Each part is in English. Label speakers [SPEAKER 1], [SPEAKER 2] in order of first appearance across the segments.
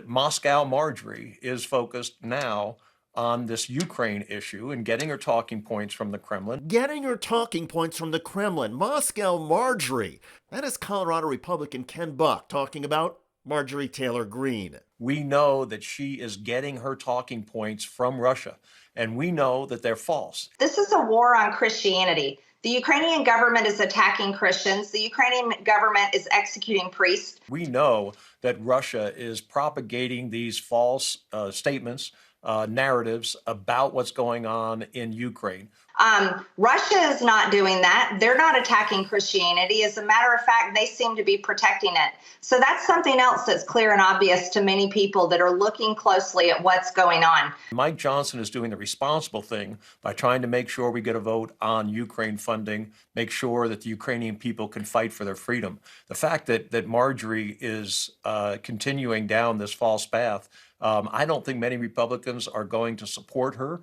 [SPEAKER 1] Moscow Marjorie is focused now on this Ukraine issue and getting her talking points from the Kremlin.
[SPEAKER 2] Getting her talking points from the Kremlin. Moscow Marjorie. That is Colorado Republican Ken Buck talking about Marjorie Taylor Greene.
[SPEAKER 1] We know that she is getting her talking points from Russia, and we know that they're false.
[SPEAKER 3] This is a war on Christianity. The Ukrainian government is attacking Christians. The Ukrainian government is executing priests.
[SPEAKER 1] We know that Russia is propagating these false statements, narratives about what's going on in Ukraine.
[SPEAKER 3] Russia is not doing that. They're not attacking Christianity. As a matter of fact, they seem to be protecting it. So that's something else that's clear and obvious to many people that are looking closely at what's going on.
[SPEAKER 1] Mike Johnson is doing the responsible thing by trying to make sure we get a vote on Ukraine funding, make sure that the Ukrainian people can fight for their freedom. The fact that Marjorie is continuing down this false path, I don't think many Republicans are going to support her.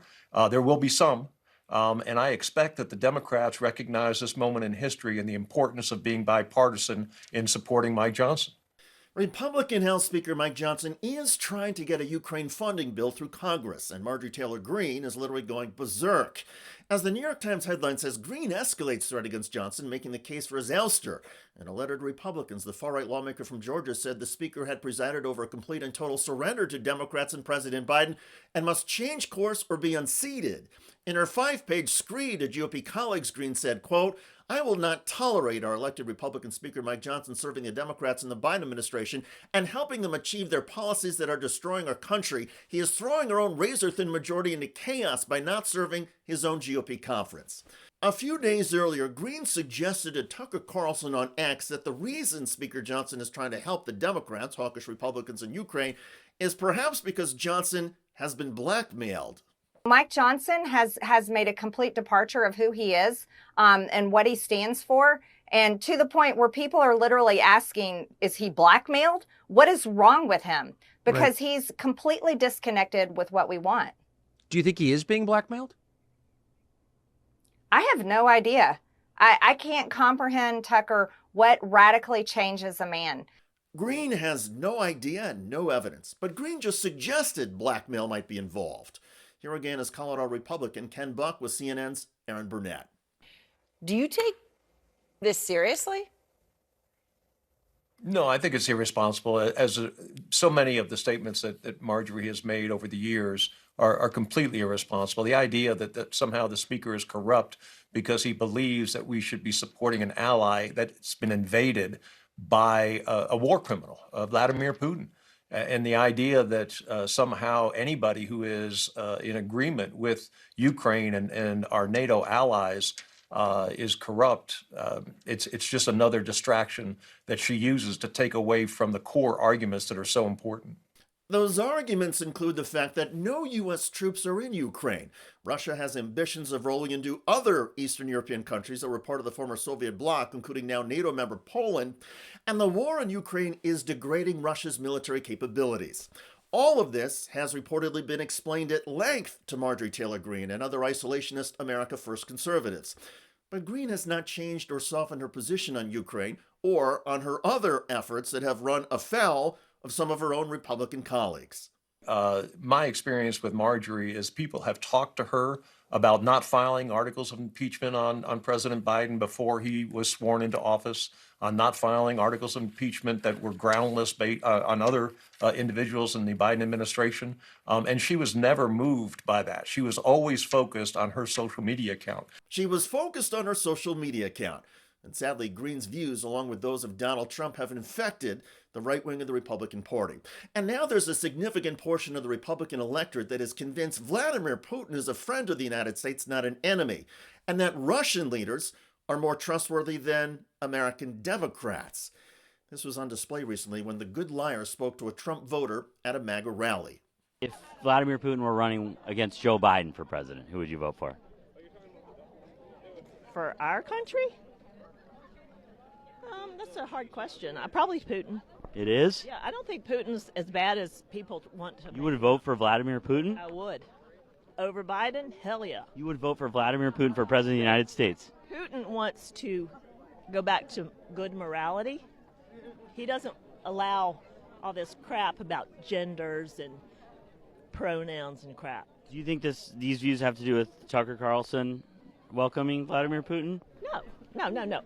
[SPEAKER 1] There will be some. And I expect that the Democrats recognize this moment in history and the importance of being bipartisan in supporting Mike Johnson.
[SPEAKER 2] Republican House Speaker Mike Johnson is trying to get a Ukraine funding bill through Congress, and Marjorie Taylor Greene is literally going berserk. As the New York Times headline says, Greene escalates threat against Johnson, making the case for his ouster. In a letter to Republicans, the far-right lawmaker from Georgia said the speaker had presided over a complete and total surrender to Democrats and President Biden and must change course or be unseated. In her 5-page screed to GOP colleagues, Greene said, quote, I will not tolerate our elected Republican Speaker Mike Johnson serving the Democrats in the Biden administration and helping them achieve their policies that are destroying our country. He is throwing our own razor-thin majority into chaos by not serving his own GOP conference. A few days earlier, Greene suggested to Tucker Carlson on X that the reason Speaker Johnson is trying to help the Democrats, hawkish Republicans in Ukraine, is perhaps because Johnson has been blackmailed.
[SPEAKER 4] Mike Johnson has made a complete departure of who he is and what he stands for. And to the point where people are literally asking, is he blackmailed? What is wrong with him? Because he's completely disconnected with what we want.
[SPEAKER 5] Do you think he is being blackmailed?
[SPEAKER 4] I have no idea. I can't comprehend, Tucker, what radically changes a man.
[SPEAKER 2] Greene has no idea and no evidence, but Greene just suggested blackmail might be involved. Here again is Colorado Republican Ken Buck with CNN's Aaron Burnett.
[SPEAKER 6] Do you take this seriously?
[SPEAKER 1] No, I think it's irresponsible. So many of the statements that Marjorie has made over the years are completely irresponsible. The idea that somehow the speaker is corrupt because he believes that we should be supporting an ally that's been invaded by a war criminal, Vladimir Putin. And the idea that somehow anybody who is in agreement with Ukraine and our NATO allies is corrupt, it's just another distraction that she uses to take away from the core arguments that are so important.
[SPEAKER 2] Those arguments include the fact that no U.S. troops are in Ukraine. Russia has ambitions of rolling into other Eastern European countries that were part of the former Soviet bloc, including now NATO member Poland, and the war in Ukraine is degrading Russia's military capabilities. All of this has reportedly been explained at length to Marjorie Taylor Greene and other isolationist America First conservatives. But Greene has not changed or softened her position on Ukraine or on her other efforts that have run afoul of some of her own Republican colleagues.
[SPEAKER 1] My experience with Marjorie is people have talked to her about not filing articles of impeachment on President Biden before he was sworn into office, on not filing articles of impeachment that were groundless on other individuals in the Biden administration. And she was never moved by that. She was always focused on her social media account.
[SPEAKER 2] She was focused on her social media account. And sadly, Greene's views, along with those of Donald Trump, have infected the right wing of the Republican Party. And now there's a significant portion of the Republican electorate that is convinced Vladimir Putin is a friend of the United States, not an enemy, and that Russian leaders are more trustworthy than American Democrats. This was on display recently when the good liar spoke to a Trump voter at a MAGA rally.
[SPEAKER 7] If Vladimir Putin were running against Joe Biden for president, who would you vote for?
[SPEAKER 6] For our country? That's a hard question. Probably Putin.
[SPEAKER 7] It is?
[SPEAKER 6] Yeah, I don't think Putin's as bad as people want to.
[SPEAKER 7] You would vote for Vladimir Putin?
[SPEAKER 6] I would. Over Biden? Hell yeah.
[SPEAKER 7] You would vote for Vladimir Putin for president of the United States?
[SPEAKER 6] Putin wants to go back to good morality. He doesn't allow
[SPEAKER 8] all this crap about genders and pronouns and crap.
[SPEAKER 7] Do you think these views have to do with Tucker Carlson welcoming Vladimir Putin?
[SPEAKER 8] No.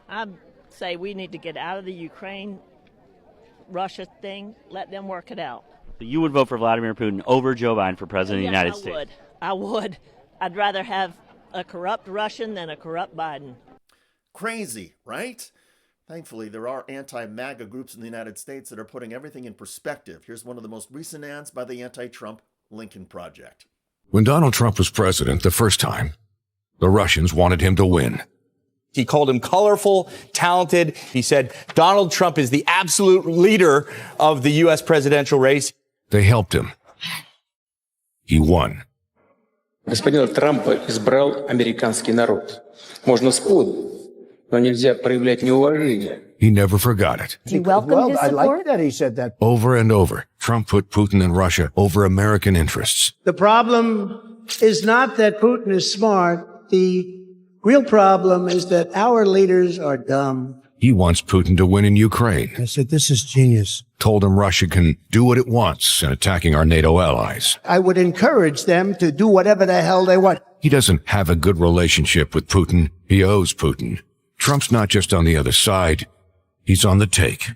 [SPEAKER 8] I say we need to get out of the Ukraine-Russia thing. Let them work it out.
[SPEAKER 7] You would vote for Vladimir Putin over Joe Biden for president of the United States?
[SPEAKER 8] I would. I'd rather have a corrupt Russian than a corrupt Biden.
[SPEAKER 2] Crazy, right? Thankfully, there are anti-MAGA groups in the United States that are putting everything in perspective. Here's one of the most recent ads by the anti-Trump Lincoln Project.
[SPEAKER 9] When Donald Trump was president the first time, the Russians wanted him to win.
[SPEAKER 10] He called him colorful, talented. He said Donald Trump is the absolute leader of the U.S. presidential race.
[SPEAKER 9] They helped him. He won.
[SPEAKER 11] Господина Трампа избрал американский народ. Можно спорить, но нельзя проявлять неуважение.
[SPEAKER 9] He never forgot it.
[SPEAKER 12] He welcomed his support. I like that he said that.
[SPEAKER 9] Over and over, Trump put Putin and Russia over American interests.
[SPEAKER 12] The problem is not that Putin is smart. The real problem is that our leaders are dumb.
[SPEAKER 9] He wants Putin to win in Ukraine.
[SPEAKER 12] I said, this is genius.
[SPEAKER 9] Told him Russia can do what it wants in attacking our NATO allies.
[SPEAKER 12] I would encourage them to do whatever the hell they want.
[SPEAKER 9] He doesn't have a good relationship with Putin. He owes Putin. Trump's not just on the other side. He's on the take.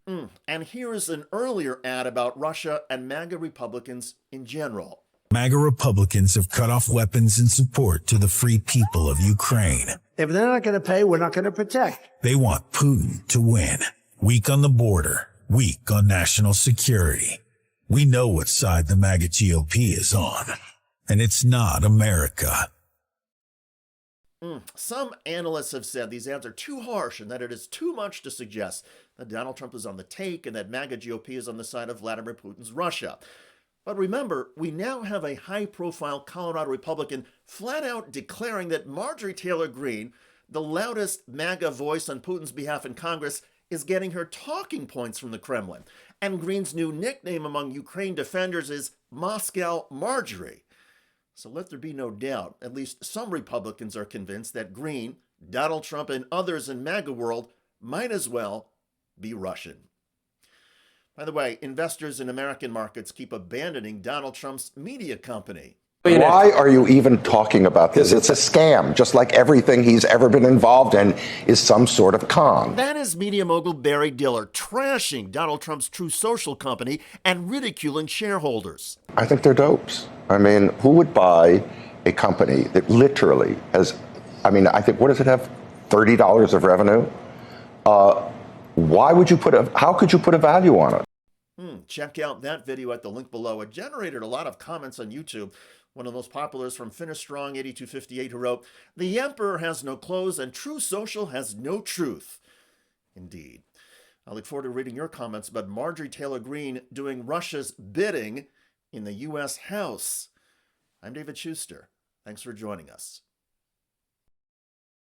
[SPEAKER 2] And here is an earlier ad about Russia and MAGA Republicans in general.
[SPEAKER 13] MAGA Republicans have cut off weapons in support to the free people of Ukraine.
[SPEAKER 12] If they're not going to pay, we're not going to protect.
[SPEAKER 13] They want Putin to win. Weak on the border, weak on national security. We know what side the MAGA GOP is on, and it's not America.
[SPEAKER 2] Some analysts have said these ads are too harsh and that it is too much to suggest that Donald Trump is on the take and that MAGA GOP is on the side of Vladimir Putin's Russia. But remember, we now have a high-profile Colorado Republican flat out declaring that Marjorie Taylor Greene, the loudest MAGA voice on Putin's behalf in Congress, is getting her talking points from the Kremlin. And Greene's new nickname among Ukraine defenders is Moscow Marjorie. So let there be no doubt, at least some Republicans are convinced that Greene, Donald Trump, and others in MAGA world might as well be Russian. By the way, investors in American markets keep abandoning Donald Trump's media company.
[SPEAKER 14] Why are you even talking about this? It's a scam, just like everything he's ever been involved in is some sort of con.
[SPEAKER 2] That is media mogul Barry Diller trashing Donald Trump's True Social company and ridiculing shareholders.
[SPEAKER 14] I think they're dopes. I mean, who would buy a company that literally has, I think, what does it have? $30 of revenue? How could you put a value on it?
[SPEAKER 2] Check out that video at the link below. It generated a lot of comments on YouTube. One of the most popular is from Finnestrong8258, who wrote, "The emperor has no clothes and True Social has no truth." Indeed. I look forward to reading your comments about Marjorie Taylor Greene doing Russia's bidding in the U.S. House. I'm David Shuster. Thanks for joining us.